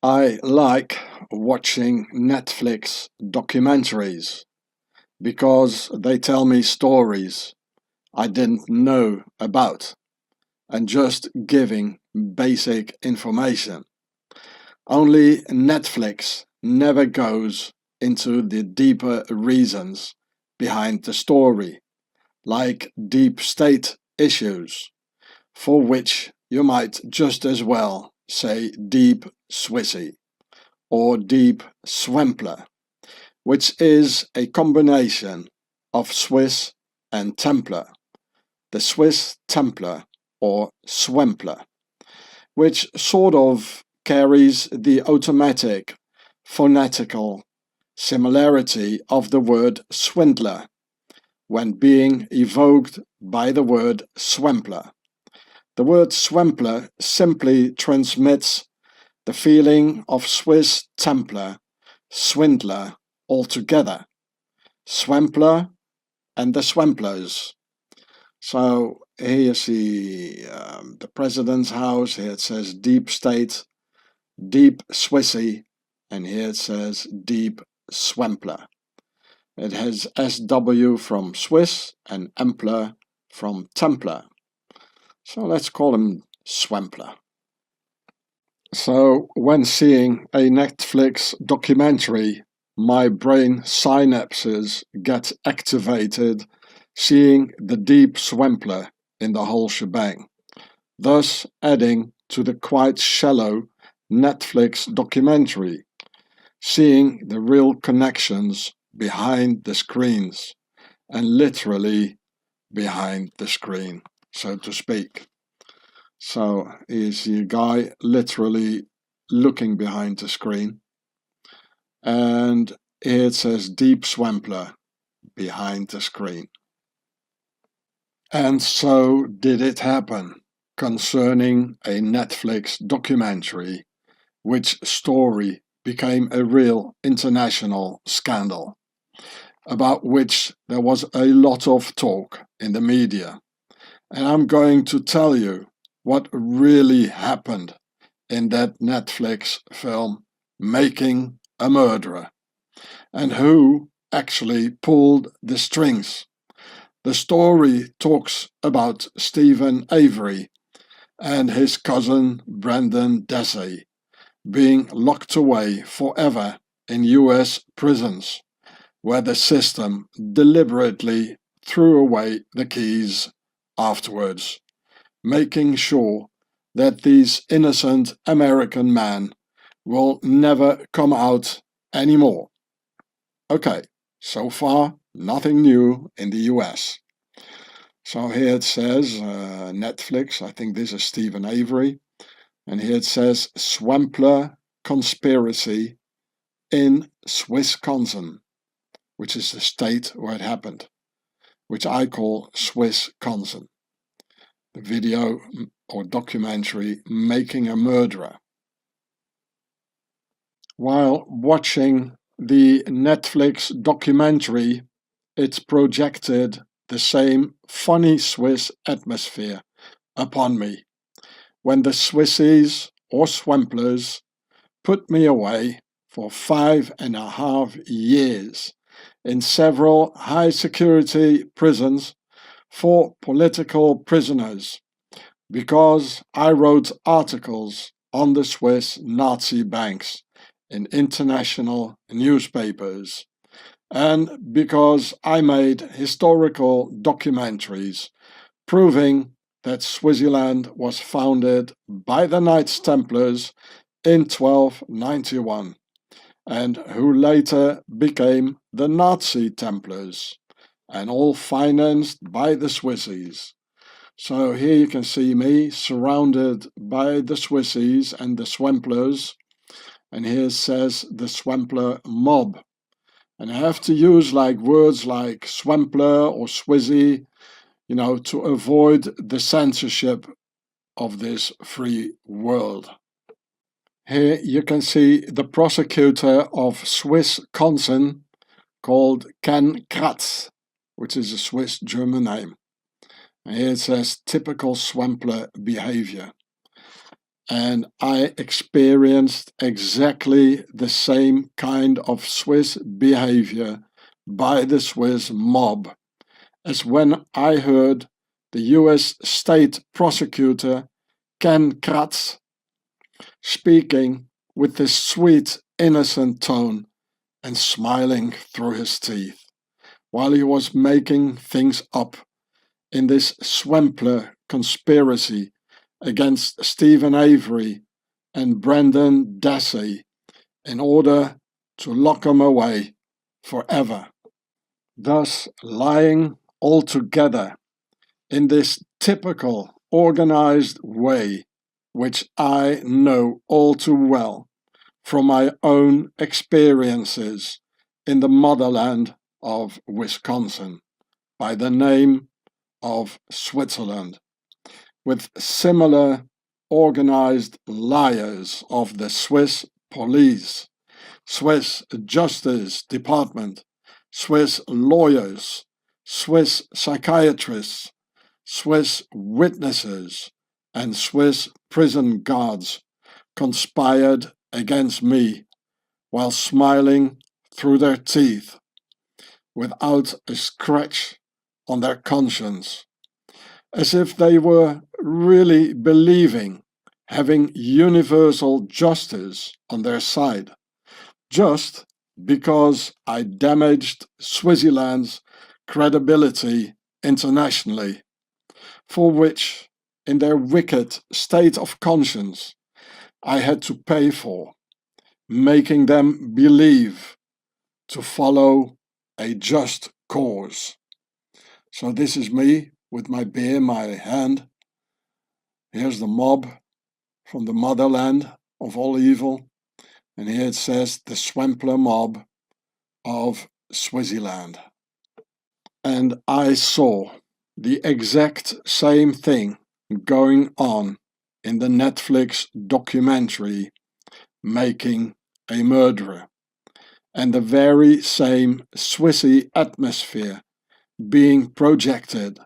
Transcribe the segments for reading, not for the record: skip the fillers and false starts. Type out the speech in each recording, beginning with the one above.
I like watching Netflix documentaries because they tell me stories I didn't know about and just giving basic information. Only Netflix never goes into the deeper reasons behind the story, like deep state issues, for which you might just as well say deep Swissy or deep Swempler, which is a combination of Swiss and Templar, the Swiss Templar or Swempler, which sort of carries the automatic phonetical similarity of the word swindler when being evoked by the word swempler. The word swempler simply transmits the feeling of Swiss Templar, swindler altogether, swempler and the swemplers. So here you see the president's house. Here it says deep state, deep Swissy, and here it says deep swempler. It has SW from Swiss and Empler from Templar. So let's call him Swempler. So when seeing a Netflix documentary, my brain synapses get activated seeing the deep Swempler in the whole shebang, thus adding to the quite shallow Netflix documentary, seeing the real connections behind the screens, and literally behind the screen, so to speak. So here's a guy literally looking behind the screen, and here it says deep Swempler behind the screen. And so did it happen concerning a Netflix documentary, which story became a real international scandal, about which there was a lot of talk in the media. And I'm going to tell you what really happened in that Netflix film, Making a Murderer, and who actually pulled the strings. The story talks about Stephen Avery and his cousin Brendan Dassey being locked away forever in US prisons, where the system deliberately threw away the keys afterwards, making sure that these innocent American men will never come out anymore. Okay, so far nothing new in the US. So here it says Netflix, I think this is Stephen Avery, and here it says Swempler conspiracy in Swissconsin, which is the state where it happened, which I call Swissconsin. The video or documentary Making a Murderer. While watching the Netflix documentary, it projected the same funny Swiss atmosphere upon me when the Swissys or Swemplers put me away for 5.5 years in several high-security prisons for political prisoners because I wrote articles on the Swiss Nazi banks in international newspapers, and because I made historical documentaries proving that Swaziland was founded by the Knights Templars in 1291, and who later became the Nazi Templars, and all financed by the Swissys. So here you can see me surrounded by the Swissys and the Swemplers, and here says the Swempler mob. And I have to use words like Swempler or Swissy, to avoid the censorship of this free world. Here you can see the prosecutor of Swissconsin called Ken Kratz, which is a Swiss German name. And here it says typical Swempler behavior. and I experienced exactly the same kind of Swiss behavior by the Swiss mob as when I heard the US state prosecutor Ken Kratz speaking with this sweet, innocent tone and smiling through his teeth, while he was making things up in this Swempler conspiracy against Stephen Avery and Brendan Dassey in order to lock him away forever, thus lying all together in this typical organized way, which I know all too well from my own experiences in the motherland of Wisconsin by the name of Switzerland, with similar organized liars of the Swiss police, Swiss Justice Department, Swiss lawyers, Swiss psychiatrists, Swiss witnesses, and Swiss prison guards conspired against me while smiling through their teeth, without a scratch on their conscience, as if they were really believing having universal justice on their side, just because I damaged Swaziland's credibility internationally, for which, in their wicked state of conscience, I had to pay for, making them believe to follow a just cause. So this is me with my beer in my hand. Here's the mob from the motherland of all evil. And here it says the Swempler mob of Swaziland. And I saw the exact same thing going on in the Netflix documentary Making a Murderer, and the very same Swissy atmosphere being projected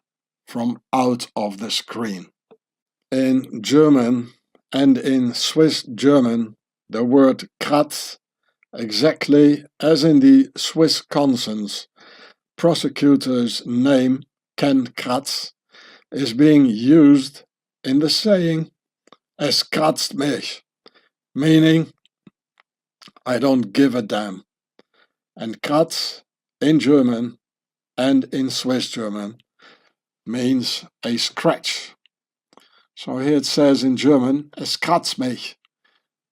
from out of the screen. In German and in Swiss German, the word Kratz, exactly as in the Swissconsin's prosecutor's name, Ken Kratz, is being used in the saying, es kratzt mich, meaning, I don't give a damn. And Kratz in German and in Swiss German means a scratch. So here it says in German, es kratzt mich,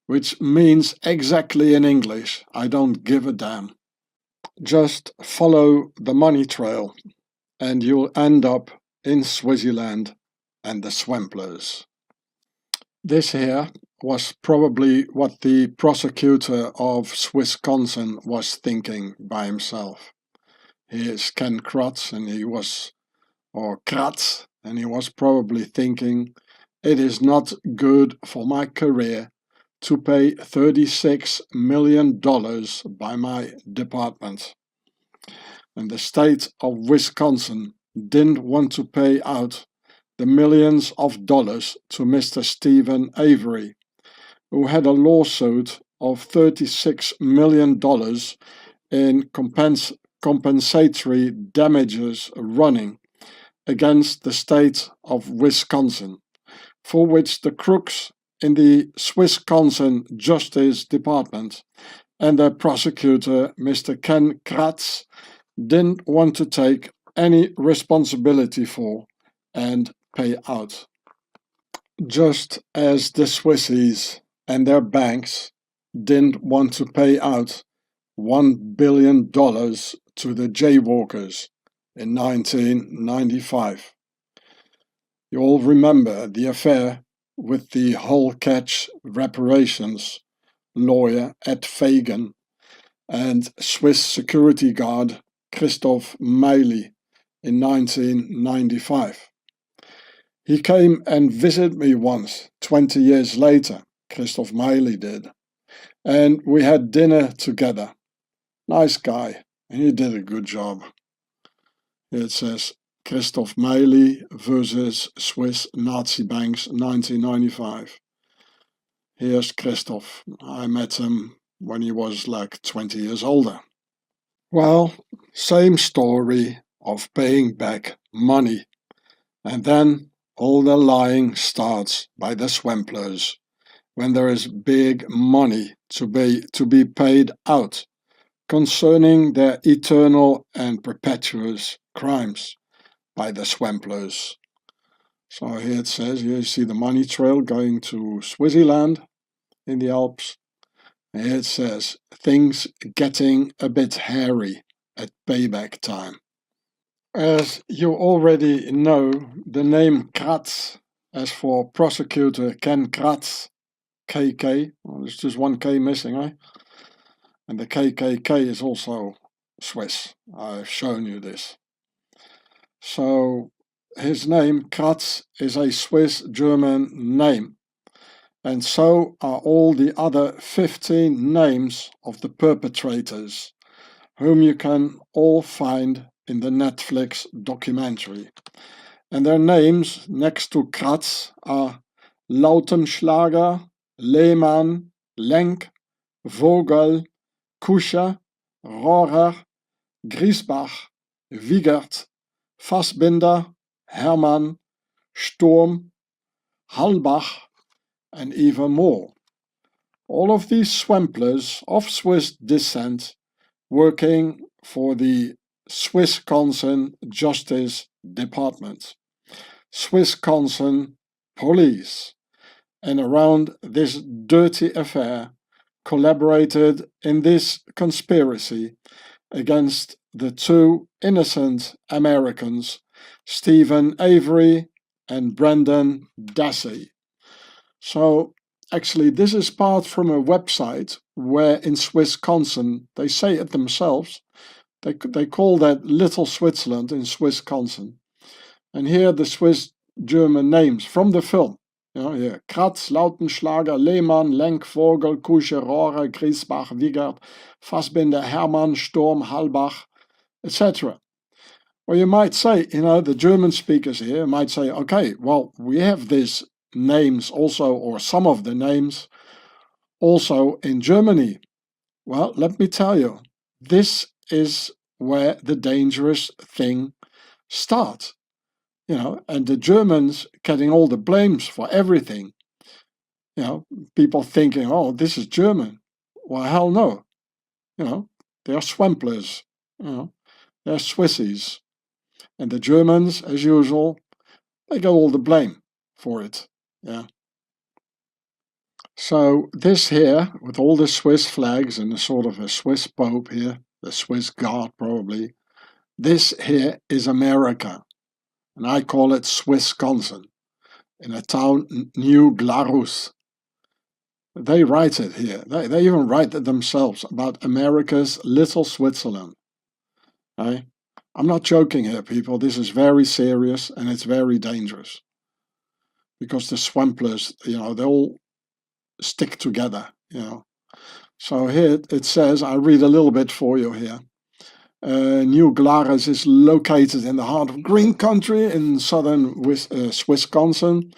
which means exactly in English, I don't give a damn. Just follow the money trail and you'll end up in Swaziland and the Swemplers. This here was probably what the prosecutor of Swissconsin was thinking by himself. He is Ken Kratz and he was, or Kratz, and he was probably thinking, it is not good for my career to pay $36 million by my department. And the state of Wisconsin didn't want to pay out the millions of dollars to Mr. Stephen Avery, who had a lawsuit of $36 million in compensatory damages running against the state of Wisconsin, for which the crooks in the Swissconsin Justice Department and their prosecutor, Mr. Ken Kratz, didn't want to take any responsibility for and pay out. Just as the Swissys and their banks didn't want to pay out $1 billion to the jaywalkers in 1995. You all remember the affair with the whole catch reparations lawyer Ed Fagan and Swiss security guard Christoph Meili in 1995. He came and visited me once, 20 years later, Christoph Meili did, and we had dinner together. Nice guy, and he did a good job. It says Christoph Meili versus Swiss Nazi Banks 1995. Here's Christoph. I met him when he was like 20 years older. Well, same story of paying back money. And then all the lying starts by the swamplers when there is big money to be paid out concerning their eternal and perpetuous crimes by the swamplers. So here it says, here you see the money trail going to Switzerland in the Alps. And here it says, things getting a bit hairy at payback time. As you already know, the name Kratz, as for prosecutor Ken Kratz, KK, well, there's just one K missing, eh? And the KKK is also Swiss. I've shown you this. So his name, Kratz, is a Swiss-German name. And so are all the other 15 names of the perpetrators, whom you can all find in the Netflix documentary. And their names next to Kratz are Lautenschlager, Lehmann, Lenk, Vogel, Kuscher, Rohrer, Griesbach, Wiegert, Fassbinder, Hermann, Sturm, Halbach, and even more. All of these swamplers of Swiss descent working for the Swissconsin Justice Department, Swissconsin Police, and around this dirty affair collaborated in this conspiracy against the two innocent Americans, Stephen Avery and Brendan Dassey. So actually this is part from a website where in Swissconsin, they say it themselves, they call that Little Switzerland in Swissconsin. And here the Swiss-German names from the film. You know, here, Kratz, Lautenschlager, Lehmann, Lenk, Vogel, Kuscher, Rohrer, Griesbach, Wiegert, Fassbinder, Hermann, Sturm, Halbach, etc. Well, you might say, you know, the German speakers here might say, okay, well, we have these names also, or some of the names, also in Germany. Well, let me tell you, this is where the dangerous thing starts. You know, and the Germans getting all the blames for everything. You know, people thinking, oh, this is German. Well, hell no. You know, they are swamplers. You know, they're Swissys. And the Germans, as usual, they get all the blame for it. Yeah. So this here, with all the Swiss flags and a sort of a Swiss Pope here, the Swiss God probably, this here is America. And I call it Swissconsin, in a town G.I.U.R.E.H. They write it here. They even write it themselves about America's little Switzerland. Okay? I'm not joking here, people. This is very serious and it's very dangerous. Because the swamplers, you know, they all stick together, you know. So here it says, I'll read a little bit for you here. G.I.U.R.E.H is located in the heart of green country in southern Swissconsin.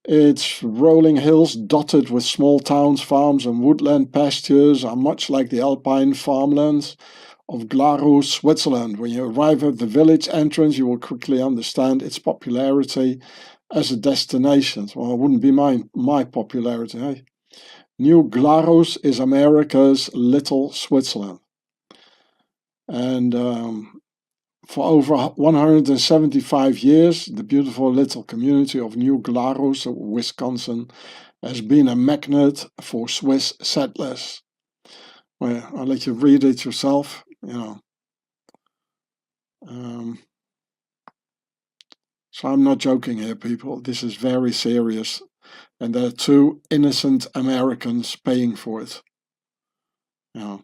Its rolling hills dotted with small towns, farms and woodland pastures are much like the alpine farmlands of G.I.U.R.E.H, Switzerland. When you arrive at the village entrance, you will quickly understand its popularity as a destination. Well, it wouldn't be my popularity, eh? G.I.U.R.E.H is America's little Switzerland. And for over 175 years, the beautiful little community of G.I.U.R.E.H, Wisconsin, has been a magnet for Swiss settlers. Well, I'll let you read it yourself, you know. So I'm not joking here, people. This is very serious. And there are two innocent Americans paying for it. You know.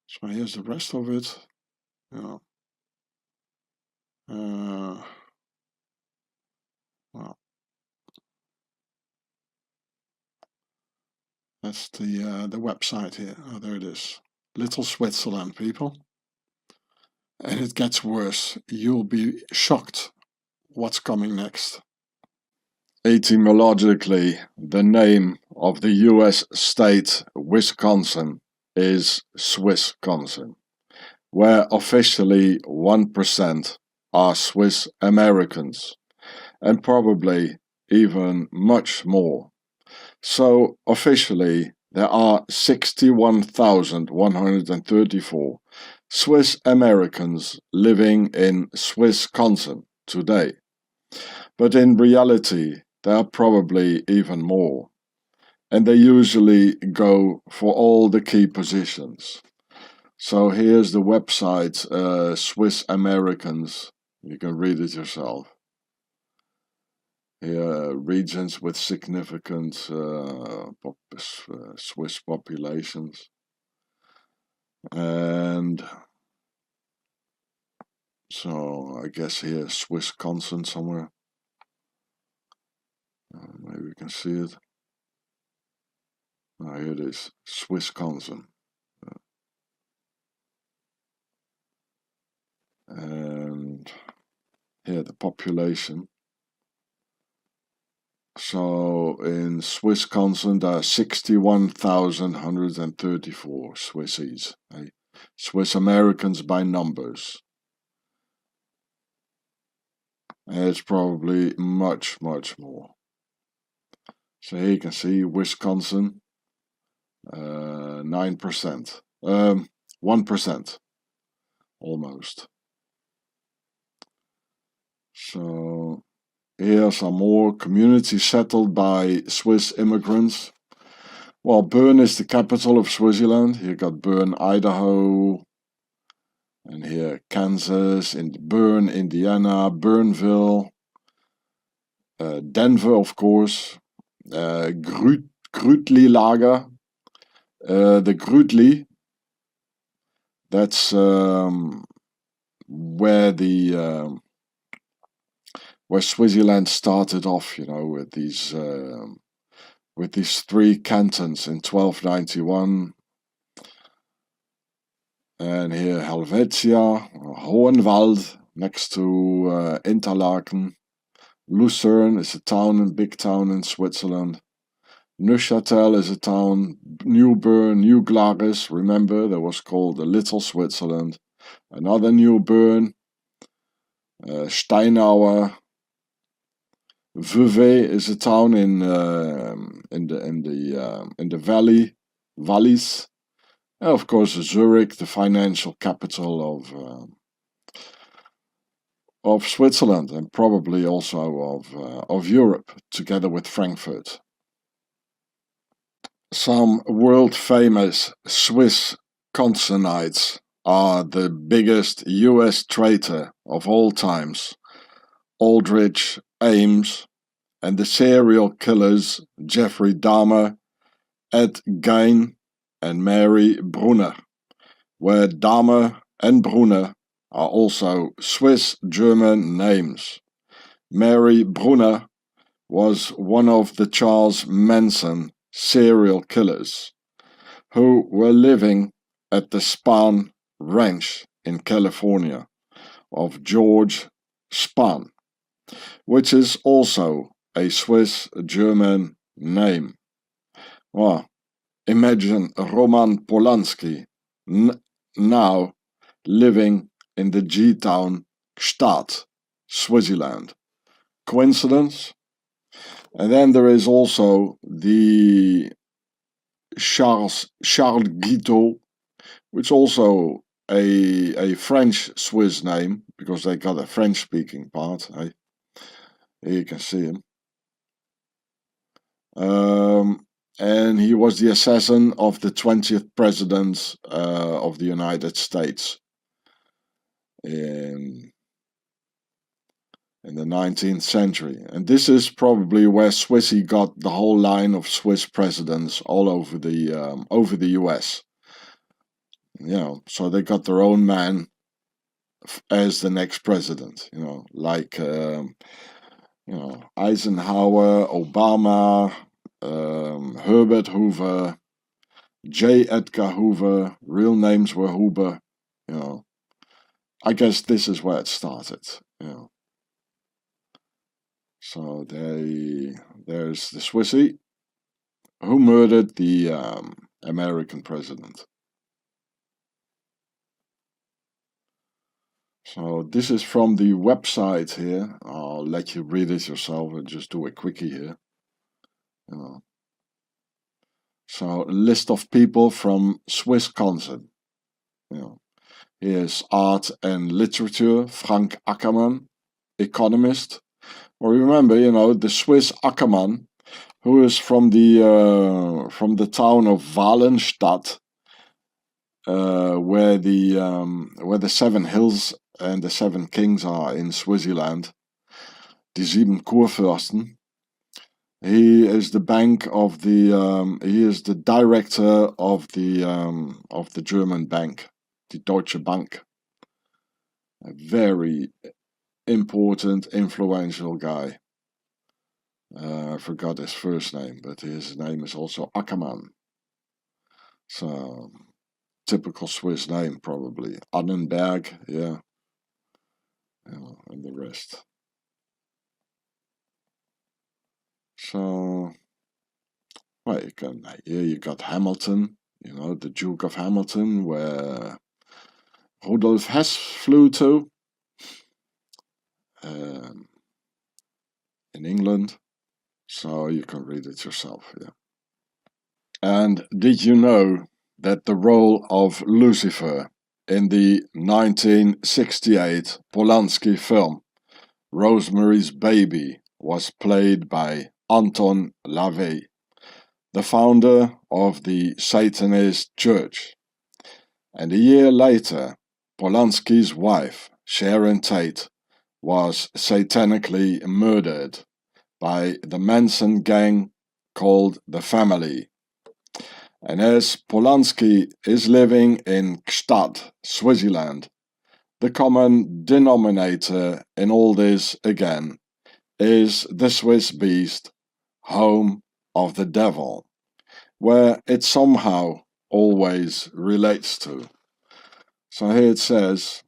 So here's the rest of it. You know. Well, that's the website here. Oh, there it is. Little Switzerland, people. And it gets worse. You'll be shocked what's coming next. Etymologically, the name of the US state Wisconsin is Swissconsin, where officially 1% are Swiss Americans, and probably even much more. So officially there are 61,134 Swiss Americans living in Swissconsin today. But in reality, there are probably even more. And they usually go for all the key positions. So here's the website, Swiss Americans. You can read it yourself. Here, regions with significant Swiss populations. And so I guess here Swissconsin somewhere. Maybe you can see it. Oh, here it is, Swissconsin. And here the population. So in Swissconsin there are 61,134 Swissys, Swiss Americans by numbers. And it's probably much more. So here you can see Wisconsin, 9%, 1% almost. So here are some more communities settled by Swiss immigrants. Well, Bern is the capital of Switzerland. You got Bern, Idaho, and here Kansas, in Bern, Indiana, Bernville, Denver, of course, Grütli Lager, the Grütli. That's where where Switzerland started off, you know, with these three cantons in 1291. And here Helvetia, Hohenwald, next to Interlaken. Lucerne is a big town in Switzerland. Neuchâtel is a town. New Bern, New Glarus, remember, that was called the Little Switzerland. Another New Bern. Steinauer. Vevey is a town in the valleys. And of course, Zurich, the financial capital of Switzerland, and probably also of Europe, together with Frankfurt. Some world-famous Swiss consonnites are the biggest US traitor of all times, Aldrich Ames, and the serial killers Jeffrey Dahmer, Ed Gein, and Mary Brunner, where Dahmer and Brunner are also Swiss-German names. Mary Brunner was one of the Charles Manson serial killers who were living at the Spahn Ranch in California of George Spahn, which is also a Swiss-German name. Well, imagine Roman Polanski now living in the G-town Gstaad, Switzerland. Coincidence? And then there is also the Charles Guiteau, which is also a French Swiss name, because they got a French-speaking part. Here you can see him. And he was the assassin of the 20th president of the United States in the 19th century. And this is probably where Swissy got the whole line of Swiss presidents all over the US. You know, so they got their own man as the next president, you know, like Eisenhower, Obama, Herbert Hoover, J. Edgar Hoover. Real names were Hoover. You know, I guess this is where it started. You know. So there's the Swissy who murdered the American president. So this is from the website here. I'll let you read it yourself and just do a quickie here. So a list of people from Swissconsin. Here's art and literature, Frank Ackermann, economist. Well, remember, the Swiss Ackermann, who is from the town of Wallenstadt, where the 7 hills and the 7 kings are in Swaziland, die 7 Kurfürsten. He is the he is the director of the German bank, the Deutsche Bank. A very important, influential guy. I forgot his first name, but his name is also Ackermann. So, typical Swiss name, probably. Annenberg, yeah. And the rest. So, well, here you got Hamilton, the Duke of Hamilton, where Rudolf Hess flew to. In England. So you can read it yourself, yeah. And did you know that the role of Lucifer in the 1968 Polanski film Rosemary's Baby was played by Anton LaVey, the founder of the Satanist Church? And a year later, Polanski's wife, Sharon Tate, was satanically murdered by the Manson gang called the Family. And as Polanski is living in Gstaad, Swaziland, the common denominator in all this again is the Swiss beast, home of the devil, where it somehow always relates to. So here it says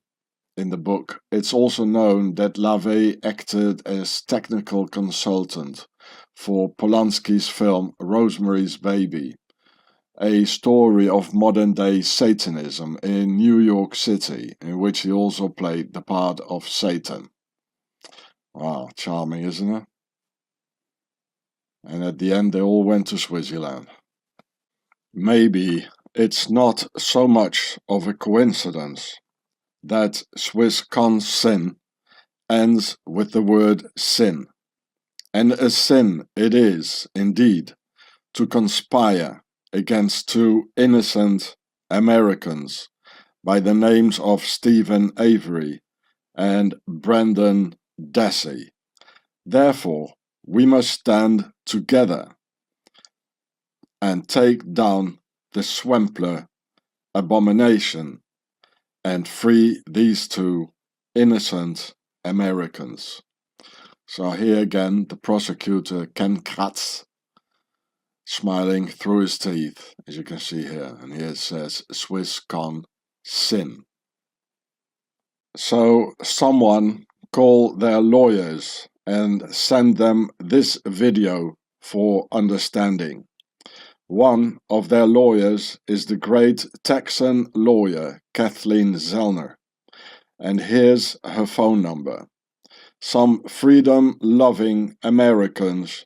in the book, it's also known that LaVey acted as technical consultant for Polanski's film Rosemary's Baby, a story of modern-day Satanism in New York City, in which he also played the part of Satan. Wow, charming, isn't it? And at the end they all went to Switzerland. Maybe it's not so much of a coincidence that Swissconsin ends with the word sin. And a sin it is, indeed, to conspire against 2 innocent Americans by the names of Stephen Avery and Brendan Dassey. Therefore, we must stand together and take down the Swempler abomination and free these 2 innocent Americans. So here again, the prosecutor Ken Kratz, smiling through his teeth, as you can see here, and here it says Swissconsin. So someone call their lawyers and send them this video for understanding. One of their lawyers is the great Texan lawyer Kathleen Zellner, and here's her phone number. Some freedom-loving Americans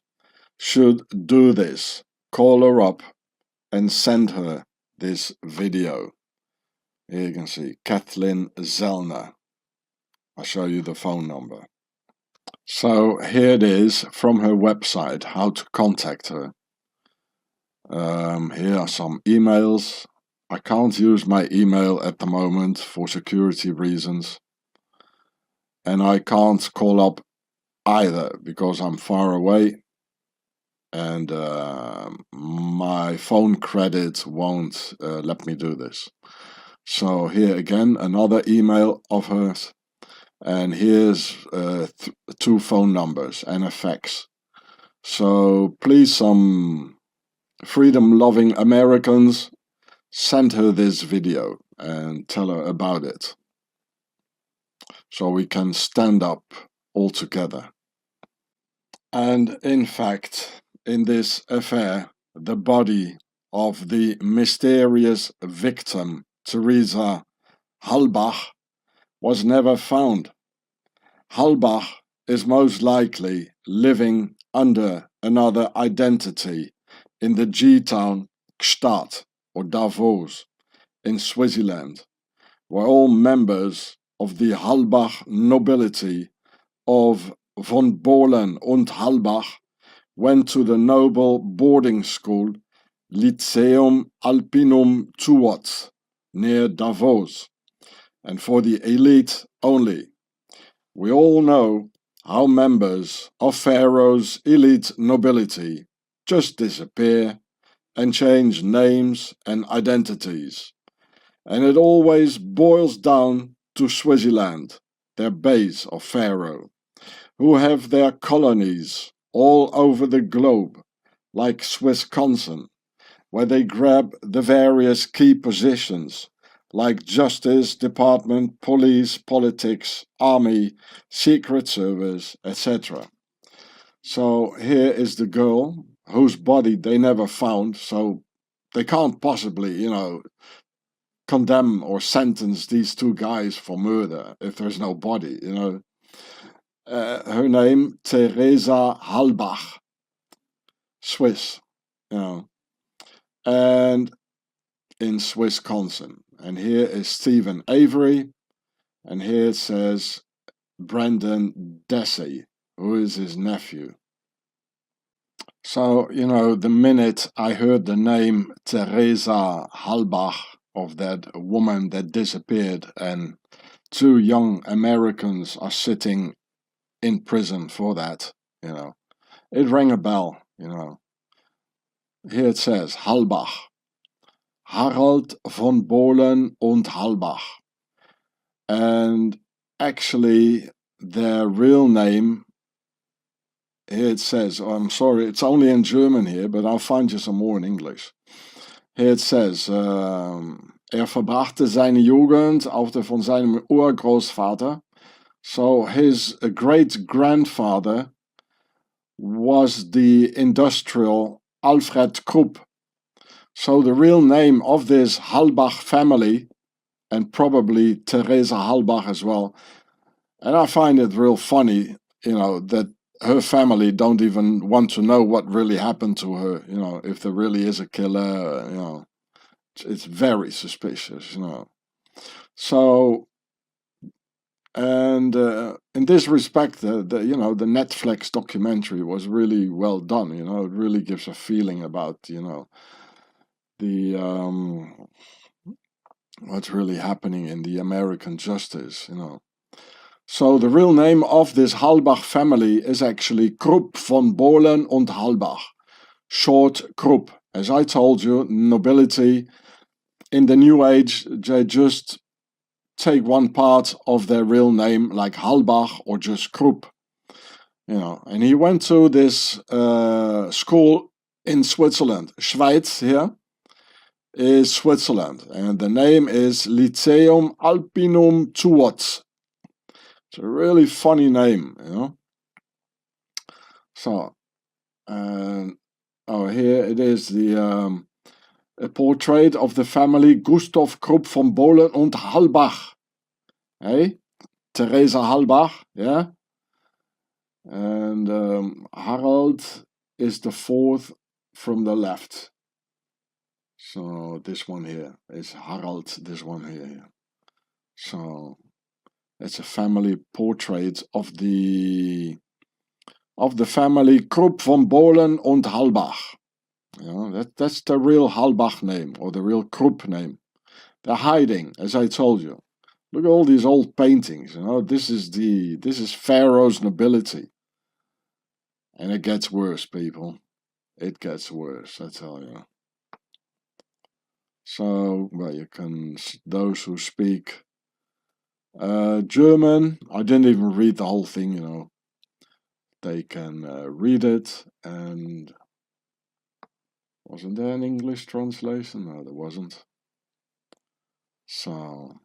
should do this. Call her up and send her this video. Here you can see Kathleen Zellner. I'll show you the phone number. So here it is from her website, how to contact her. Here are some emails. I can't use my email at the moment for security reasons. And I can't call up either because I'm far away and my phone credit won't let me do this. So here again, another email of hers. And here's 2 phone numbers and a fax. So please, some freedom-loving Americans, send her this video and tell her about it, so we can stand up all together. And in fact, in this affair, the body of the mysterious victim, Theresa Halbach, was never found. Halbach is most likely living under another identity in the G-town Gstaad or Davos in Switzerland, where all members of the Halbach nobility of von Bohlen und Halbach went to the noble boarding school Lyceum Alpinum Todos near Davos, and for the elite only. We all know how members of Pharaoh's elite nobility just disappear and change names and identities. And it always boils down to Switzerland, their base of Pharaoh, who have their colonies all over the globe, like Swissconsin, where they grab the various key positions like justice, department, police, politics, army, secret service, etc. So here is the girl whose body they never found, so they can't possibly, condemn or sentence these two guys for murder if there's no body, her name, Theresa Halbach, Swiss, and in Swissconsin. And here is Stephen Avery, and here it says Brendan Dessy, who is his nephew. So, the minute I heard the name Theresa Halbach, of that woman that disappeared, and two young Americans are sitting in prison for that, it rang a bell, Here it says Halbach, Harald von Bohlen und Halbach. And actually, their real name, here it says, I'm sorry, it's only in German here, but I'll find you some more in English. Here it says, verbrachte seine Jugend auf der von seinem Urgroßvater. So his great-grandfather was the industrial Alfred Krupp. So the real name of this Halbach family, and probably Theresa Halbach as well, and I find it real funny, that her family don't even want to know what really happened to her, if there really is a killer, it's very suspicious, So, and in this respect, the Netflix documentary was really well done, it really gives a feeling about, the what's really happening in the American justice, So the real name of this Halbach family is actually Krupp von Bohlen und Halbach, short Krupp. As I told you, nobility in the New Age, they just take one part of their real name, like Halbach or just Krupp, And he went to this school in Switzerland. Schweiz here is Switzerland, and the name is Lyceum Alpinum Todos. It's a really funny name, So, here it is, a portrait of the family Gustav Krupp von Bohlen und Halbach. Hey, Theresa Halbach, yeah? And Harald is the fourth from the left. So this one here is Harald, this one here. So it's a family portrait of the family Krupp von Bohlen und Halbach. That's the real Halbach name, or the real Krupp name. They're hiding, as I told you. Look at all these old paintings. This is Pharaoh's nobility, and it gets worse, people. It gets worse, I tell you. So, well, you can, those who speak German, I didn't even read the whole thing, they can read it. And wasn't there an English translation? No, there wasn't. So,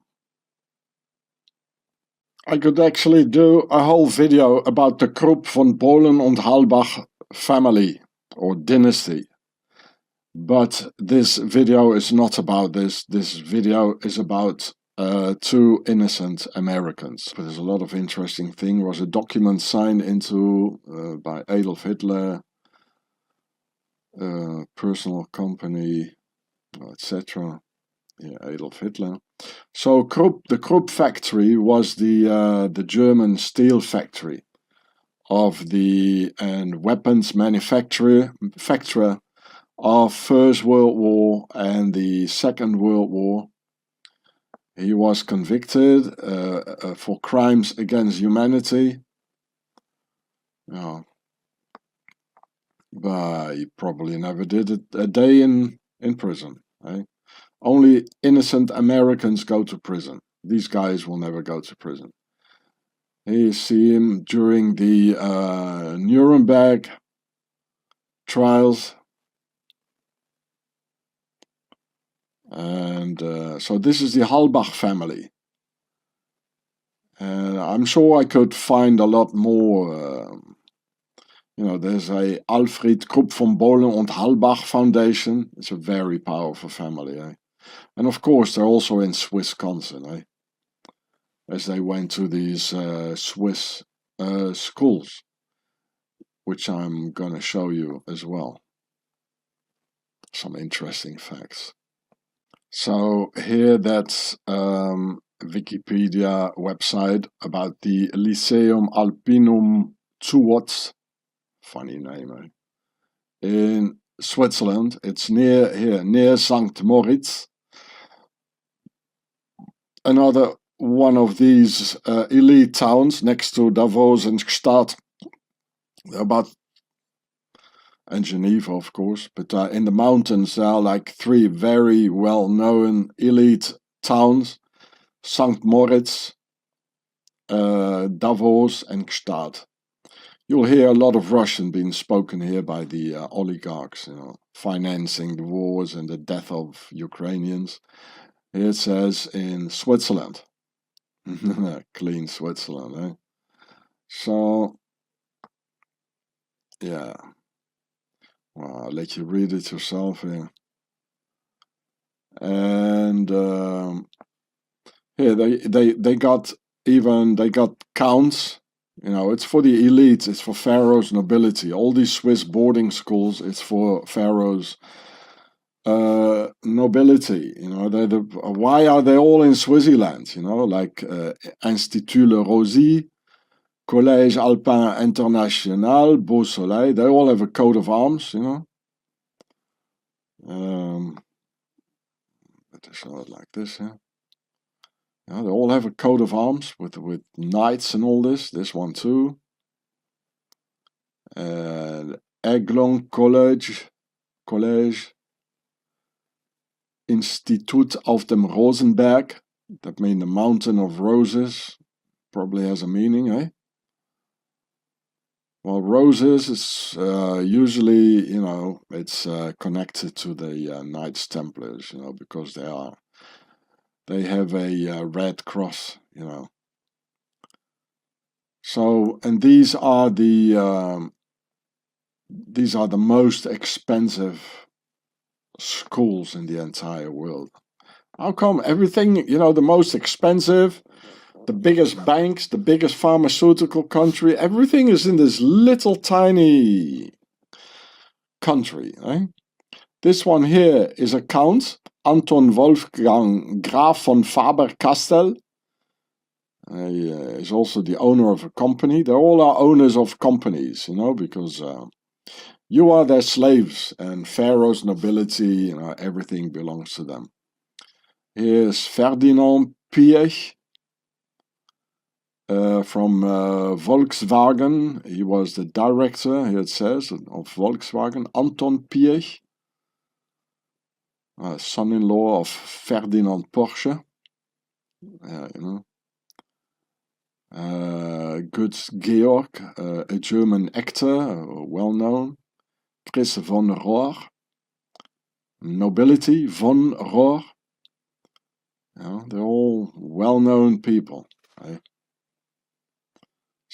I could actually do a whole video about the Krupp von Bohlen und Halbach family or dynasty. But this video is not about this. This video is about two innocent Americans. But there's a lot of interesting thing. There was a document signed into by Adolf Hitler, personal company, etc. Yeah, Adolf Hitler. So the Krupp factory was the German steel factory of the and weapons manufacturer of First World War and the Second World War. He was convicted for crimes against humanity. But he probably never did a day in prison. Eh? Only innocent Americans go to prison. These guys will never go to prison. You see him during the Nuremberg trials. And so this is the Halbach family. And I'm sure I could find a lot more. There's a Alfred Krupp von Bohlen und Halbach Foundation. It's a very powerful family. Eh? And of course, they're also in Swissconsin. Eh? As they went to these Swiss schools, which I'm going to show you as well. Some interesting facts. So here that's Wikipedia website about the Lyceum Alpinum Zuoz, funny name, eh? In Switzerland. It's near St. Moritz. Another one of these elite towns next to Davos and Gstaad, and Geneva, of course, but in the mountains there are like three very well-known elite towns: St. Moritz, Davos and Gstaad. You'll hear a lot of Russian being spoken here by the oligarchs, financing the wars and the death of Ukrainians. Here it says in Switzerland. Clean Switzerland, eh? So, yeah. Well, I'll let you read it yourself here. And here they got counts. It's for the elite. It's for Pharaoh's nobility. All these Swiss boarding schools, it's for Pharaoh's nobility. Why are they all in Switzerland? Like Institut Le Rosy, Collège Alpin International, Beau Soleil. They all have a coat of arms. They show it like this, yeah. They all have a coat of arms with knights and all this. This one too. Aiglon College, Institut auf dem Rosenberg. That means the mountain of roses. Probably has a meaning, eh? Well, roses is usually, it's connected to the Knights Templars, because they have a red cross, So, and these are the most expensive schools in the entire world. How come everything, the most expensive, the biggest banks, the biggest pharmaceutical country, everything is in this little tiny country, eh? This one here is a count, Anton Wolfgang Graf von Faber-Castell. He is also the owner of a company. They all are owners of companies, because you are their slaves, and Pharaoh's nobility, everything belongs to them. Here's Ferdinand Piëch from Volkswagen. He was the director, here it says, of Volkswagen. Anton Piëch, son-in-law of Ferdinand Porsche. G.I.U.R.E.H, a German actor, well-known. Chris von Rohr, nobility, von Rohr. They're all well-known people. Right?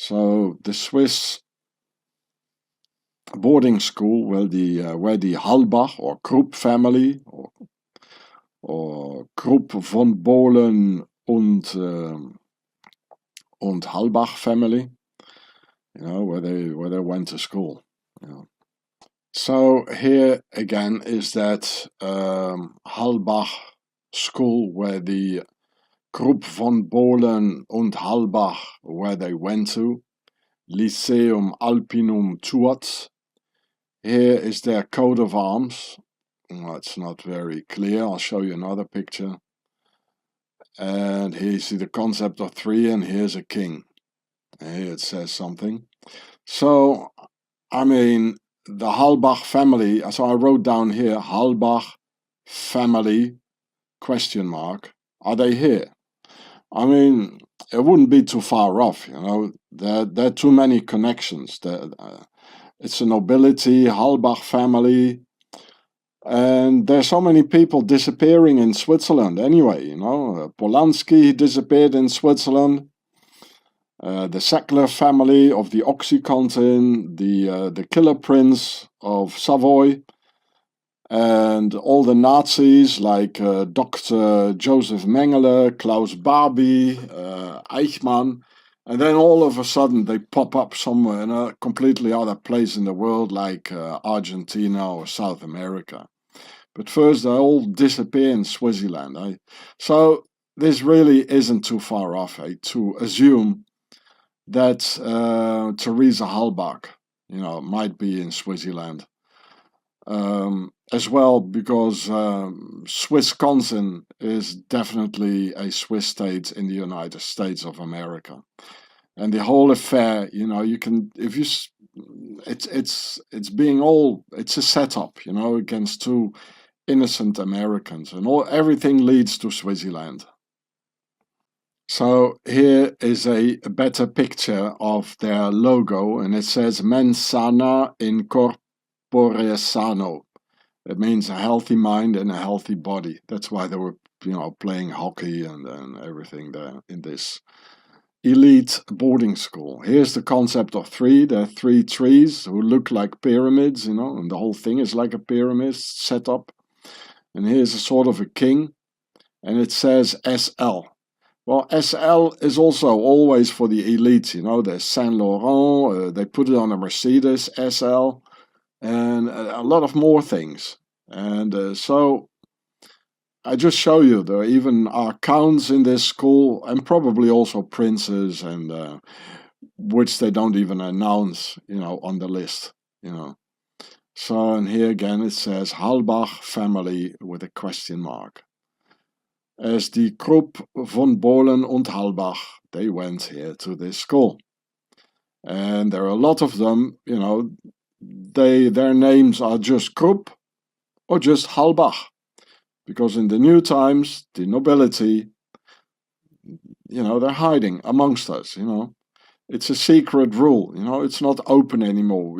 So the Swiss boarding school where the Halbach or Krupp family or Krupp von Bohlen und Halbach family, where they went to school. So here again is that Halbach school where the Krupp von Bohlen und Halbach where they went to, Lyceum Alpinum Tuat. Here is their coat of arms. Well, it's not very clear. I'll show you another picture. And here you see the concept of three, and here's a king. And here it says something. So, I mean, the Halbach family, so I wrote down here, Halbach family, question mark. Are they here? I mean, it wouldn't be too far off, There are too many connections. It's a nobility, Halbach family, and there's so many people disappearing in Switzerland anyway, Polanski disappeared in Switzerland, the Sackler family of the Oxycontin, the Killer Prince of Savoy, and all the Nazis like Dr. Joseph Mengele, Klaus Barbie, Eichmann, and then all of a sudden they pop up somewhere in a completely other place in the world like Argentina or South America. But first they all disappear in Swaziland. So this really isn't too far off to assume that Theresa Halbach, might be in Swaziland. As well, because Swissconsin is definitely a Swiss state in the United States of America, and the whole affair, you can, it's a setup, against two innocent Americans, and everything leads to Swaziland. So here is a better picture of their logo, and it says Mens sana in corpore sano. It means a healthy mind and a healthy body. That's why they were, playing hockey and everything there in this elite boarding school. Here's the concept of three. There are three trees who look like pyramids, and the whole thing is like a pyramid set up. And here's a sort of a king, and it says SL. Well, SL is also always for the elite, There's Saint Laurent, they put it on a Mercedes, SL. And a lot of more things. And so I just show you there even are counts in this school, and probably also princes, and which they don't even announce, on the list, So, and here again it says Halbach family with a question mark. As the Krupp von Bohlen und Halbach, they went here to this school. And there are a lot of them, their names are just Krupp or just Halbach, because in the new times, the nobility, they're hiding amongst us, It's a secret rule, it's not open anymore,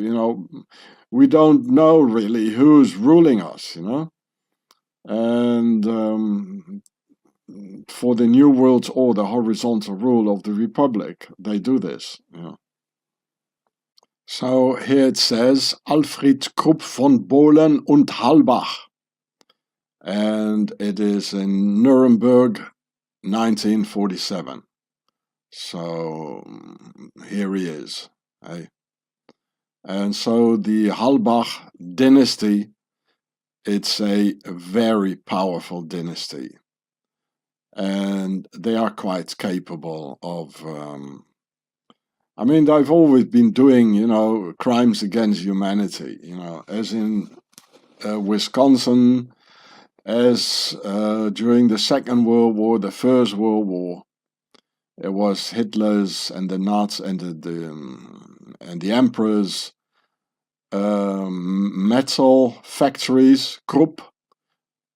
We don't know really who's ruling us, And for the New World Order, horizontal rule of the Republic, they do this, So here it says Alfred Krupp von Bohlen und Halbach, and it is in Nuremberg, 1947. So here he is. And so the Halbach dynasty, it's a very powerful dynasty, and they are quite capable of they've always been doing, crimes against humanity, as in Wisconsin, as during the Second World War, the First World War. It was Hitler's and the Nazis and the emperors' metal factories, Krupp,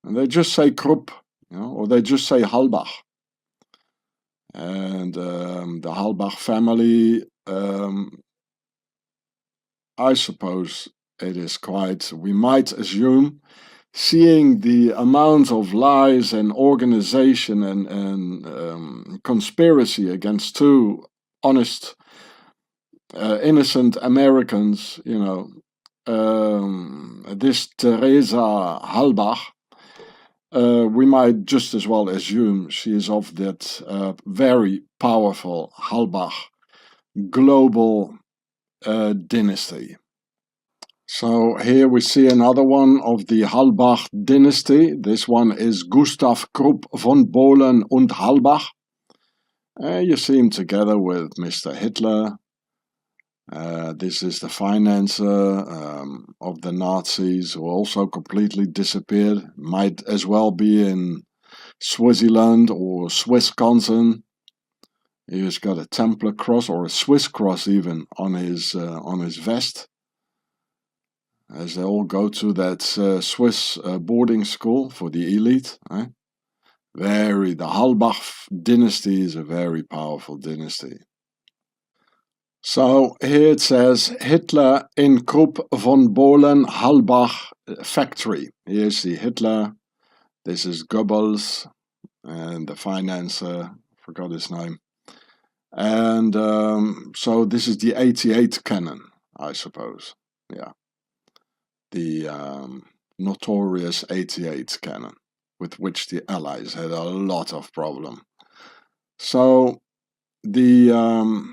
and they just say Krupp, or they just say Halbach. And the Halbach family, I suppose it is quite, we might assume, seeing the amount of lies and organization and conspiracy against two honest innocent Americans, this Teresa Halbach, we might just as well assume she is of that very powerful Halbach global dynasty. So here we see another one of the Halbach dynasty. This one is Gustav Krupp von Bohlen und Halbach. You see him together with Mr. Hitler. This is the financier of the Nazis, who also completely disappeared. Might as well be in Swaziland or Swissconsin. He's got a Templar cross or a Swiss cross even on his vest, as they all go to that Swiss boarding school for the elite. The Halbach dynasty is a very powerful dynasty. So here it says Hitler in Krupp von Bohlen Halbach factory. Here's the Hitler. This is Goebbels and the financier, forgot his name. And so this is the 88 cannon, I suppose. Yeah. The notorious 88 cannon, with which the Allies had a lot of problem. So it's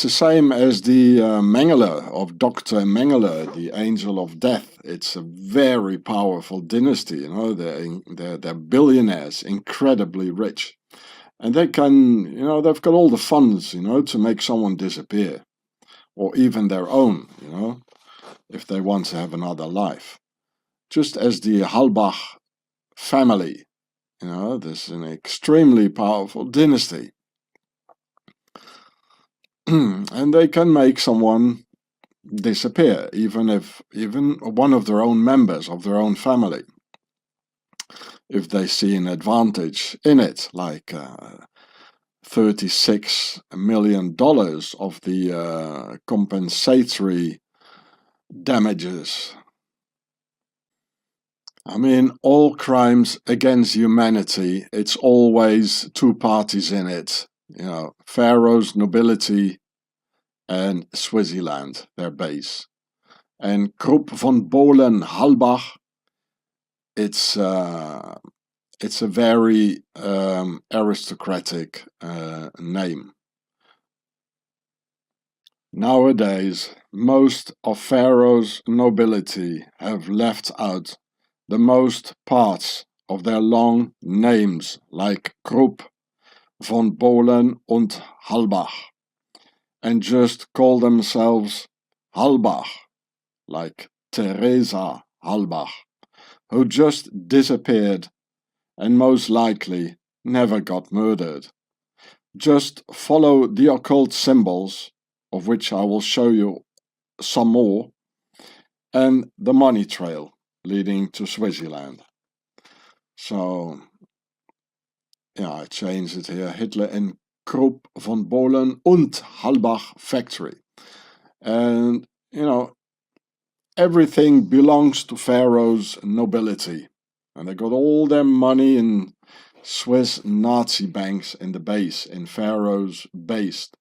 the same as the Mengele of Dr. Mengele, the Angel of Death. It's a very powerful dynasty, they're billionaires, incredibly rich. And they can, they've got all the funds, to make someone disappear. Or even their own, if they want to have another life. Just as the Halbach family, this is an extremely powerful dynasty. And they can make someone disappear, even one of their own members of their own family, if they see an advantage in it, like $36 million of the compensatory damages. I mean, all crimes against humanity, it's always two parties in it. Pharaoh's nobility and Swaziland, their base. And Krupp von Bohlen Halbach, it's a very aristocratic name. Nowadays, most of Pharaoh's nobility have left out the most parts of their long names, like Krupp, von Bohlen und Halbach, and just call themselves Halbach, like Teresa Halbach, who just disappeared and most likely never got murdered. Just follow the occult symbols, of which I will show you some more, and the money trail leading to Swaziland. So, yeah, I changed it here. Hitler in Krupp von Bohlen und Halbach factory. And, everything belongs to Pharaoh's nobility. And they got all their money in Swiss Nazi banks in the base, in Pharaoh's base.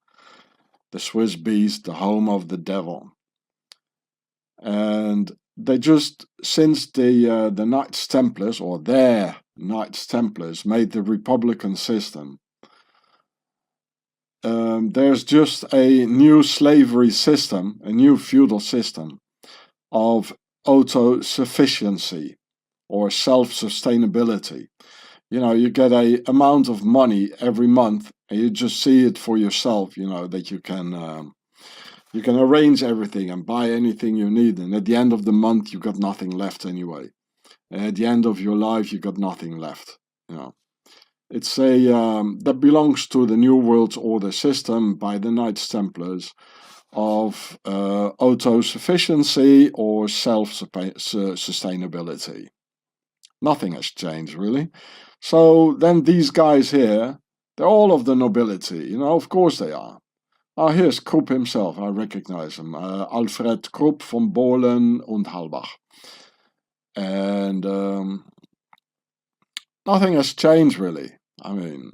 The Swiss beast, the home of the devil. And they just, since the Knights Templars, or their Knights Templars, made the Republican system, there's just a new slavery system, a new feudal system of autosufficiency or self-sustainability. You get a amount of money every month and you just see it for yourself, that you can arrange everything and buy anything you need, and at the end of the month you got nothing left anyway. And at the end of your life you got nothing left. It's that belongs to the New World Order system by the Knights Templars of autosufficiency or self-sustainability. Nothing has changed really. So then these guys here, they're all of the nobility, of course they are. Here's Krupp himself, I recognize him. Alfred Krupp von Bohlen und Halbach. And nothing has changed really. I mean,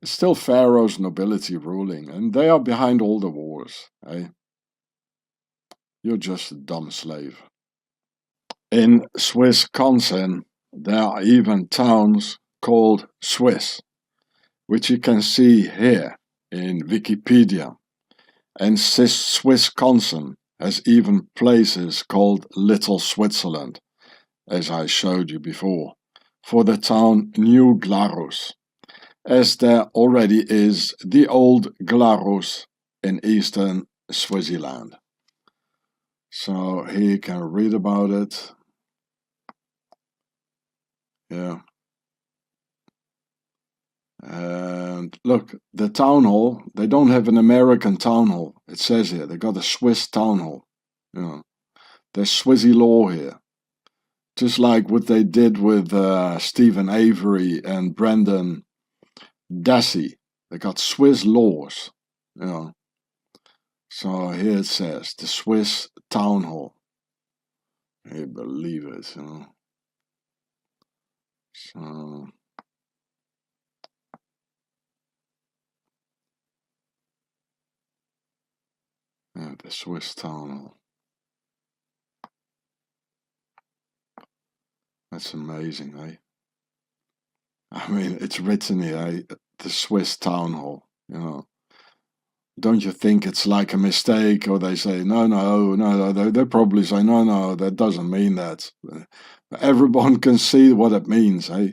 It's still Pharaoh's nobility ruling, and they are behind all the wars, eh? You're just a dumb slave. In Swissconsin, there are even towns called Swiss, which you can see here in Wikipedia. And Swissconsin has even places called Little Switzerland, as I showed you before, for the town New Glarus, as there already is the old Glarus in eastern Swaziland. So here you can read about it. Yeah. And look, the town hall, they don't have an American town hall. It says here, they got a Swiss town hall. You know, there's Swissy law here. Just like what they did with Stephen Avery and Brendan Dassey. They got Swiss laws, you know. So here it says, the Swiss town hall. Can you believe it, you know. So... yeah, the Swiss town hall. That's amazing, eh? I mean, it's written here, eh? The Swiss town hall, you know. Don't you think it's like a mistake? Or they say, no, they probably say, no, that doesn't mean that. Everyone can see what it means, eh?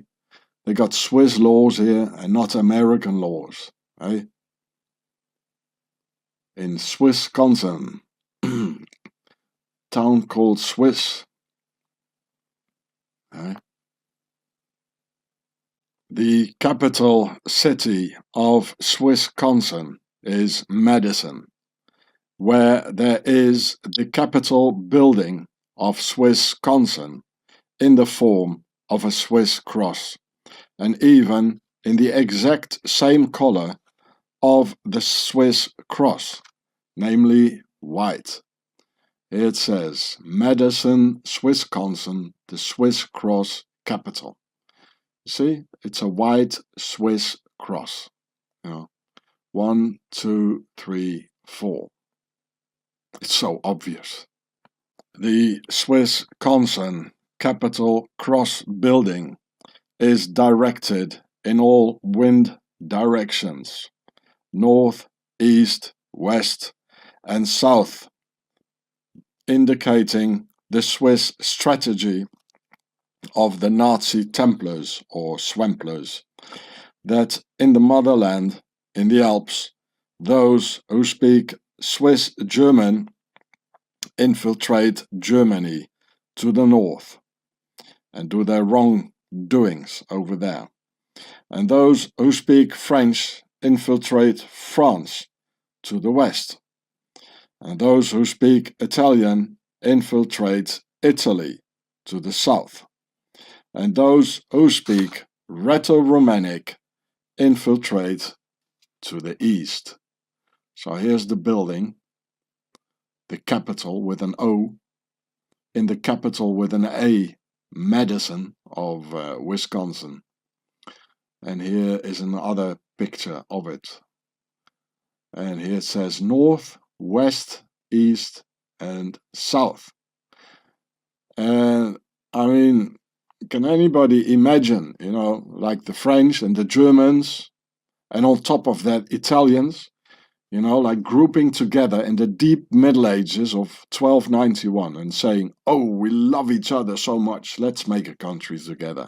They got Swiss laws here and not American laws, eh? In Swissconsin, town called Swiss, eh? The capital city of Swissconsin is Madison, where there is the Capitol building of Swissconsin in the form of a Swiss cross, and even in the exact same color of the Swiss cross, namely white. Here it says, Madison, Swissconsin, the Swiss cross capital. See, it's a white Swiss cross. You know, 1, 2, 3, 4. It's so obvious. The Swissconsin Capitol Cross building is directed in all wind directions, north, east, west, and south, indicating the Swiss strategy of the Nazi Templars or Swamplers, that in the motherland, in the Alps, those who speak Swiss German infiltrate Germany to the north and do their wrongdoings over there. And those who speak French infiltrate France to the west. And those who speak Italian infiltrate Italy to the south. And those who speak Rheto-Romanic infiltrate to the east. So here's the building, the capital with an O, in the capital with an A, Madison of Wisconsin. And here is another picture of it. And here it says north, west, east, and south. And I mean, can anybody imagine, you know, like the French and the Germans, and on top of that, Italians, you know, like grouping together in the deep Middle Ages of 1291 and saying, oh, we love each other so much, let's make a country together.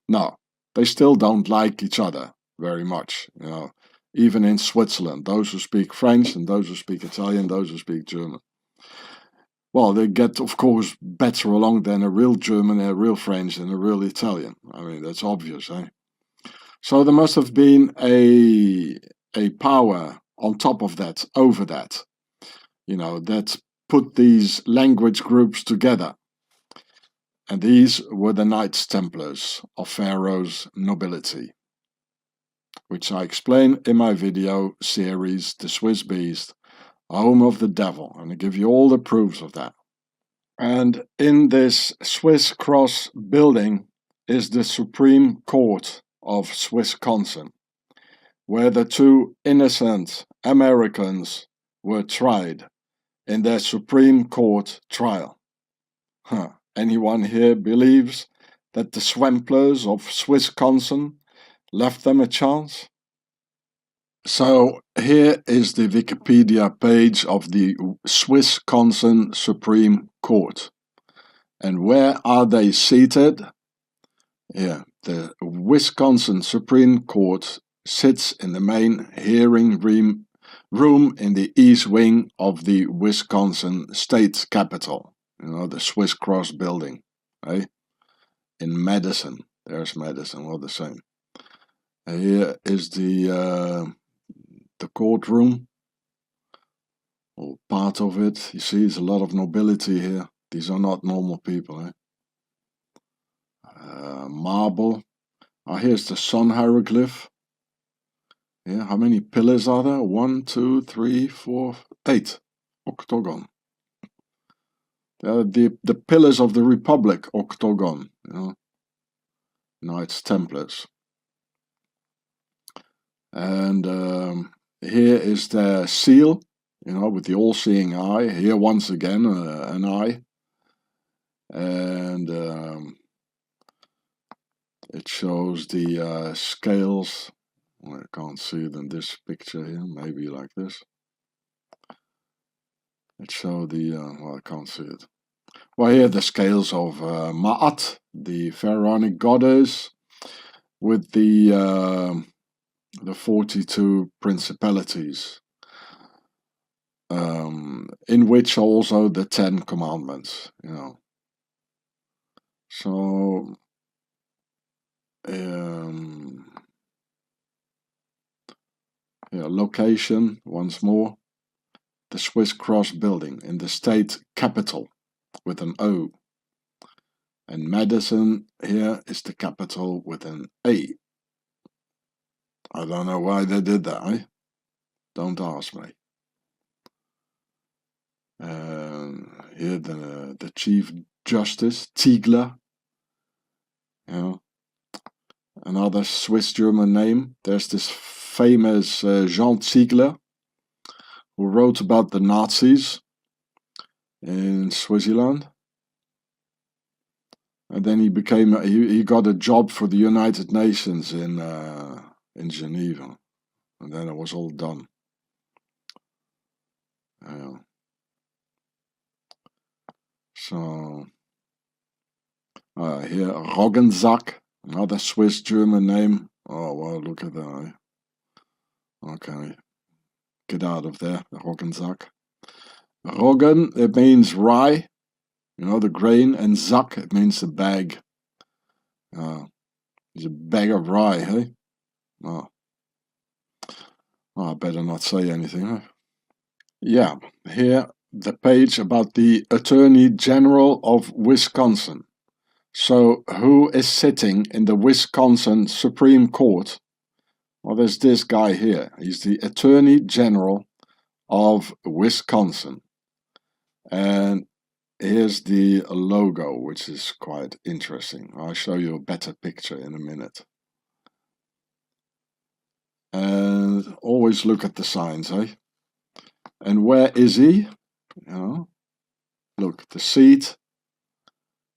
No, they still don't like each other very much, you know, even in Switzerland, those who speak French and those who speak Italian, those who speak German. Well, they get, of course, better along than a real German, a real French, and a real Italian. I mean, that's obvious, eh? So there must have been a power on top of that, over that, you know, that put these language groups together. And these were the Knights Templars of Pharaoh's nobility, which I explain in my video series, The Swiss Beast, Home of the Devil, and I give you all the proofs of that. And in this Swiss Cross building is the Supreme Court of Swissconsin, where the two innocent Americans were tried in their Supreme Court trial. Anyone here believes that the Swamplers of Swissconsin left them a chance? So here is the Wikipedia page of the Swissconsin Supreme Court. And where are they seated? Yeah, the Wisconsin Supreme Court sits in the main hearing room in the east wing of the Wisconsin state capitol. You know, the Swiss Cross building, eh? In Madison. There's Madison, all the same. And here is the courtroom, or part of it. You see, there's a lot of nobility here. These are not normal people, eh? Marble. Oh, here's the sun hieroglyph. Yeah, how many pillars are there? 1, 2, 3, 4, 8. Octagon. The pillars of the Republic, octagon. You know, Knights Templars. And here is the seal, you know, with the all-seeing eye. Here once again an eye. And it shows the scales. Well, I can't see it in this picture here, maybe like this. It shows the, well, I can't see it. Well, here the scales of Ma'at, the pharaonic goddess, with the 42 principalities, in which are also the 10 commandments, you know. So, yeah, location, once more, the Swiss Cross building in the state capital with an O. And Madison here is the capital with an A. I don't know why they did that, eh? Don't ask me. Here the Chief Justice, Ziegler. You know, another Swiss-German name. There's this famous Jean Ziegler, who wrote about the Nazis in Switzerland. And then he got a job for the United Nations in Geneva. And then it was all done. So, here, Roggensack, another Swiss-German name. Oh, well, look at that. Okay, get out of there, Roggensack. Roggen, it means rye, you know, the grain, and zak, it means the bag. It's a bag of rye, hey? Oh, I better not say anything, huh? Yeah, here, the page about the Attorney General of Wisconsin. So, who is sitting in the Wisconsin Supreme Court? Well, there's this guy here. He's the Attorney General of Wisconsin. And here's the logo, which is quite interesting. I'll show you a better picture in a minute. And always look at the signs, eh? And where is he? You know, look, the seat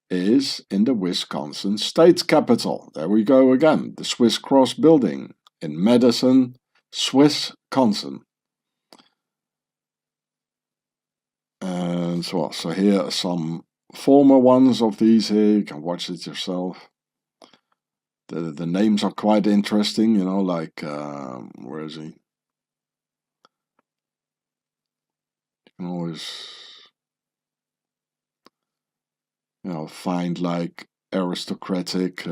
is in the Wisconsin state capitol. There we go again, the Swiss Cross building in Madison, Swissconsin. And so here are some former ones of these here. You can watch it yourself. The names are quite interesting, you know, like, where is he? You can always, you know, find like aristocratic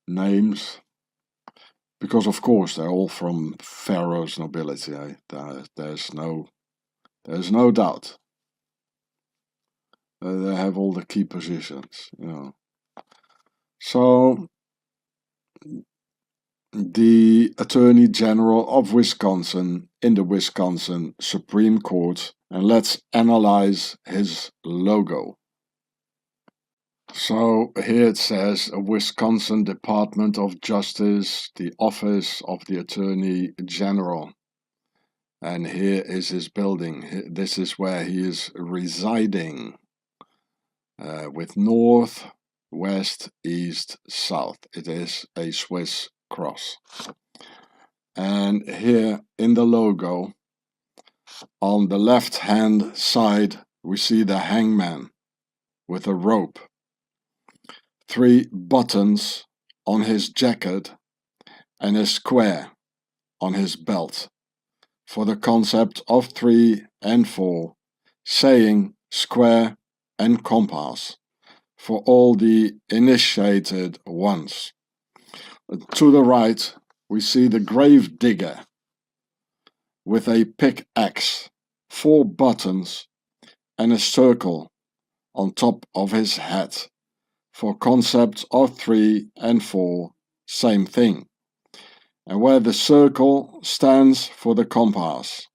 names. Because of course they're all from Pharaoh's nobility, eh? There's no doubt. They have all the key positions, you know. So, the Attorney General of Wisconsin in the Wisconsin Supreme Court, and let's analyze his logo. So here it says Wisconsin Department of Justice, the Office of the Attorney General. And here is his building. This is where he is residing, with north, west, east, south. It is a Swiss cross. And here in the logo, on the left hand side, we see the hangman with a rope, 3 buttons on his jacket, and a square on his belt, for the concept of 3 and 4, saying square and compass for all the initiated ones. To the right, we see the grave digger with a pickaxe, 4 buttons, and a circle on top of his head, for concepts of 3 and 4, same thing. And where the circle stands for the compass,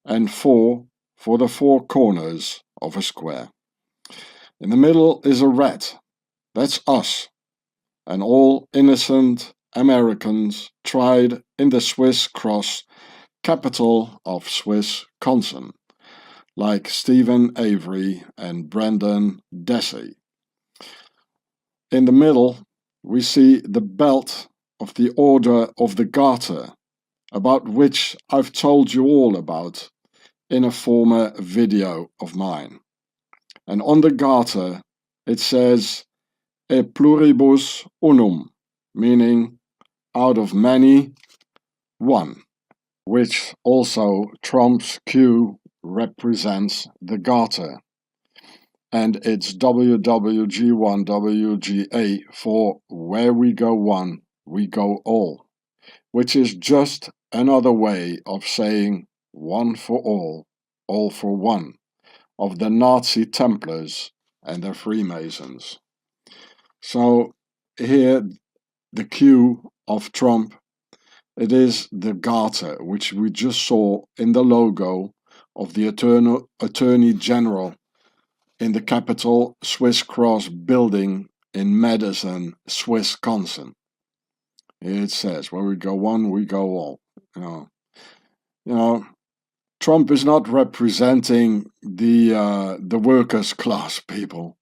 and 4 for the 4 corners of a square. In the middle is a rat, that's us, and all innocent Americans tried in the Swiss cross, capital of Swissconsin, like Stephen Avery and Brandon Dassey. In the middle, we see the belt of the Order of the Garter, about which I've told you all about in a former video of mine. And on the garter, it says E pluribus unum, meaning out of many, one, which also Trump's Q represents the garter, and it's WWG1 WGA for where we go one, we go all, which is just another way of saying one for all for one, of the Nazi Templars and the Freemasons. So here, the Q of Trump, it is the garter, which we just saw in the logo of the Attorney General in the Capitol Swiss Cross building in Madison, Swissconsin. Here it says, where we go one, we go all. You know, Trump is not representing the workers' class people,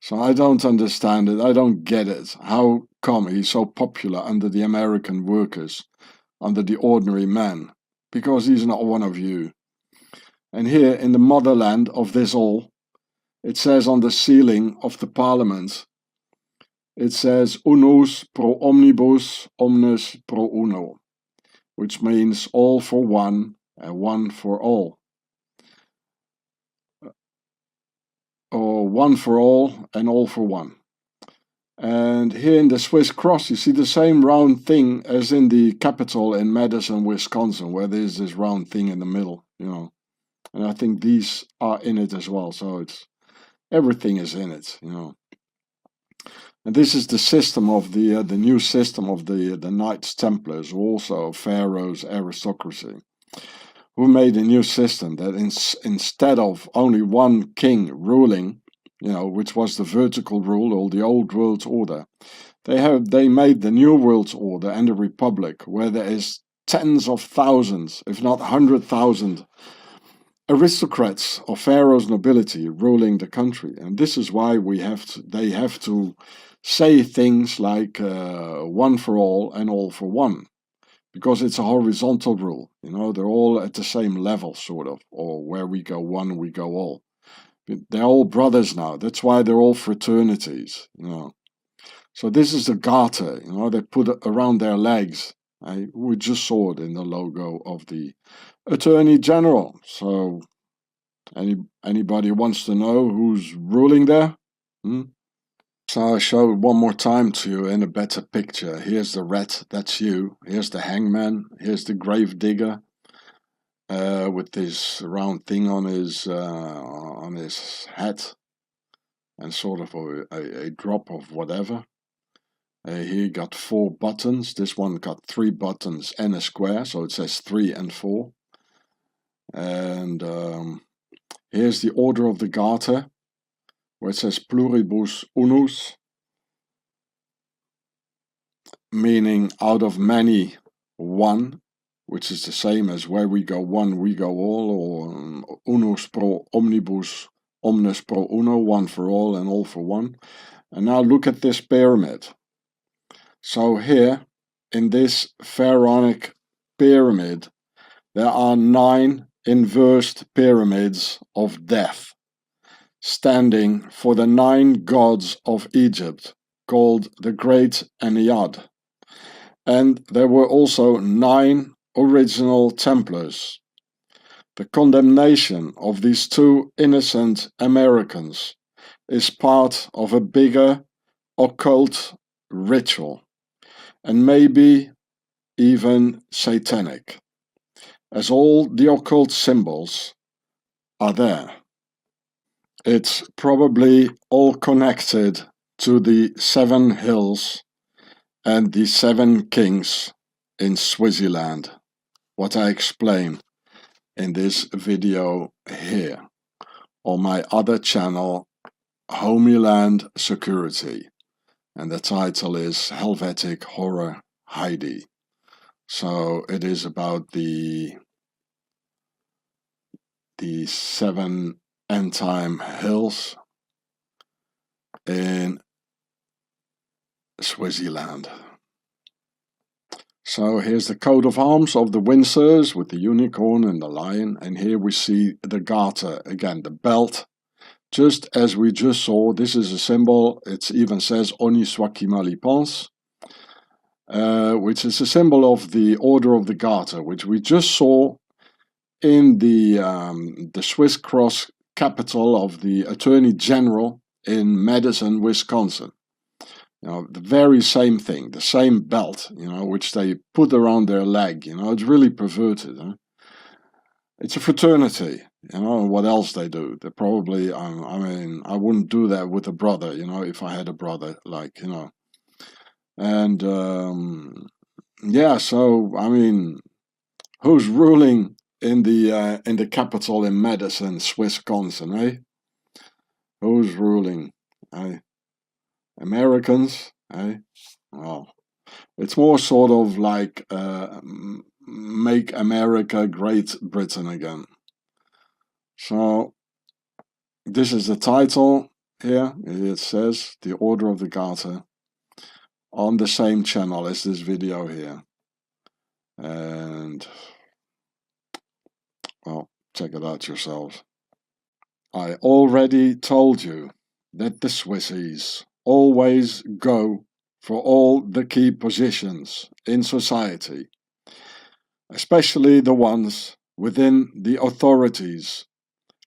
So I don't understand it. I don't get it. How come he's so popular under the American workers, under the ordinary man? Because he's not one of you. And here in the motherland of this all, it says on the ceiling of the parliament, it says unus pro omnibus, omnes pro uno, which means all for one and one for all. Or one for all and all for one. And here in the Swiss cross, you see the same round thing as in the Capitol in Madison, Wisconsin, where there's this round thing in the middle, And I think these are in it as well. So everything is in it, And this is the system of the new system of the Knights Templars, also Pharaoh's aristocracy, who made a new system that instead of only one king ruling, which was the vertical rule or the old world order, they made the new world order and the republic, where there is tens of thousands, if not 100,000 aristocrats of Pharaoh's nobility ruling the country. And this is why they have to say things like one for all and all for one. Because it's a horizontal rule, they're all at the same level, sort of, or where we go one, we go all. They're all brothers now. That's why they're all fraternities, So this is the garter, they put it around their legs. We just saw it in the logo of the Attorney General. So anybody wants to know who's ruling there? So I show it one more time to you in a better picture. Here's the rat, that's you. Here's the hangman. Here's the grave digger with this round thing on his head and sort of a drop of whatever. Here you got 4 buttons. This one got 3 buttons and a square, so it says 3 and 4. And here's the Order of the Garter. where it says pluribus unus, meaning out of many one, which is the same as where we go one, we go all, or unus pro omnibus, omnes pro uno, one for all and all for one. And now look at this pyramid. So here, in this pharaonic pyramid, there are 9 inversed pyramids of death, standing for the 9 gods of Egypt, called the Great Ennead. And there were also 9 original Templars. The condemnation of these 2 innocent Americans is part of a bigger occult ritual, and maybe even satanic, as all the occult symbols are there. It's probably all connected to the 7 hills and the 7 kings in Swaziland, what I explain in this video here, on my other channel, Homeland Security, and the title is Helvetic Horror Heidi. So it is about the 7 end-time hills in Swaziland. So here's the coat of arms of the Windsors with the unicorn and the lion, and here we see the garter again, the belt, just as we just saw. This is a symbol. It even says Oni soit qui mal y pense, which is a symbol of the Order of the Garter, which we just saw in the Swiss cross capital of the Attorney General in Madison, Wisconsin. You know, the very same thing, the same belt, you know, which they put around their leg. You know, it's really perverted. Huh? It's a fraternity. You know, what else they do? They probably, I mean, I wouldn't do that with a brother, you know, if I had a brother, like, you know. And, yeah, so, I mean, who's ruling in the capital in Madison, Swissconsin, eh? Who's ruling, eh? Americans, eh? Well, it's more sort of like make America Great Britain again. So this is the title here. It says The Order of the Garter on the same channel as this video here. And, well, check it out yourselves. I already told you that the Swissys always go for all the key positions in society, especially the ones within the authorities,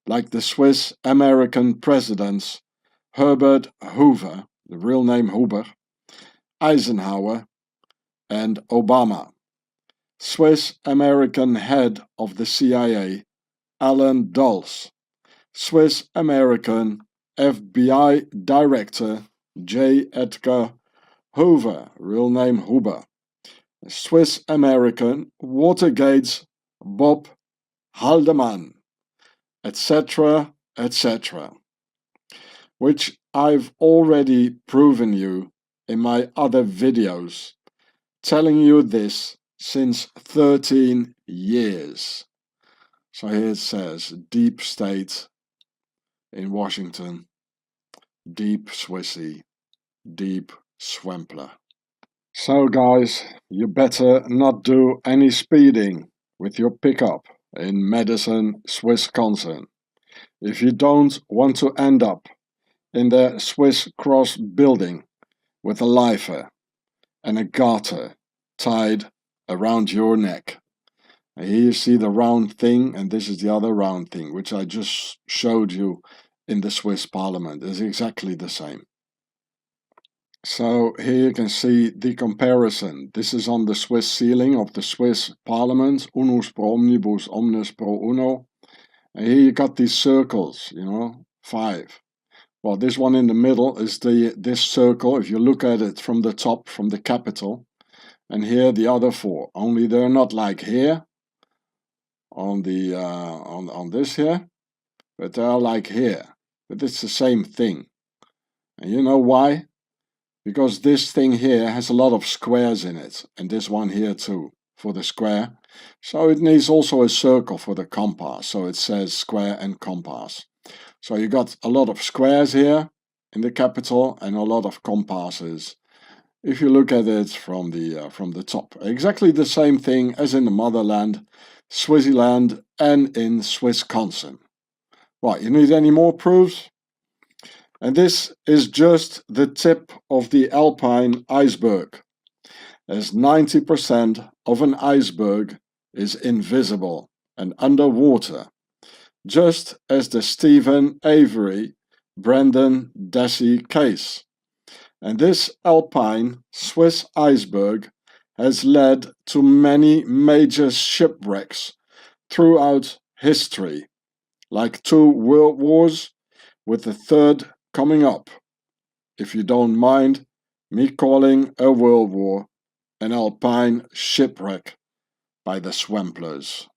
like the Swiss American presidents Herbert Hoover, the real name Huber, Eisenhower, and Obama, Swiss American head of the CIA Allen Dulles, Swiss American FBI Director J. Edgar Hoover, real name Huber, Swiss American Watergate's Bob Haldeman, etc., etc., which I've already proven you in my other videos, telling you this since 13 years. So here it says, deep state in Washington, deep Swissy, deep Swempler. So guys, you better not do any speeding with your pickup in Madison, Swissconsin, if you don't want to end up in the Swiss Cross building with a lifer and a garter tied around your neck. And here you see the round thing, and this is the other round thing, which I just showed you in the Swiss Parliament. It's exactly the same. So here you can see the comparison. This is on the Swiss ceiling of the Swiss Parliament, unus pro omnibus, omnes pro uno. And here you got these circles, you know, 5. Well, this one in the middle is this circle, if you look at it from the top, from the capital. And here the other 4, only they're not like here, on the on this here, but they're like here. but it's the same thing. And you know why? Because this thing here has a lot of squares in it, and this one here too, for the square. So it needs also a circle for the compass, so it says square and compass. So you got a lot of squares here in the capital and a lot of compasses if you look at it from the top. Exactly the same thing as in the motherland, Swaziland, and in Swissconsin. What, you need any more proofs? And this is just the tip of the alpine iceberg, as 90% of an iceberg is invisible and underwater, just as the Stephen Avery Brandon Dassey case. And this alpine Swiss iceberg has led to many major shipwrecks throughout history, like 2 world wars, with the third coming up, if you don't mind me calling a world war an alpine shipwreck by the Swamplers.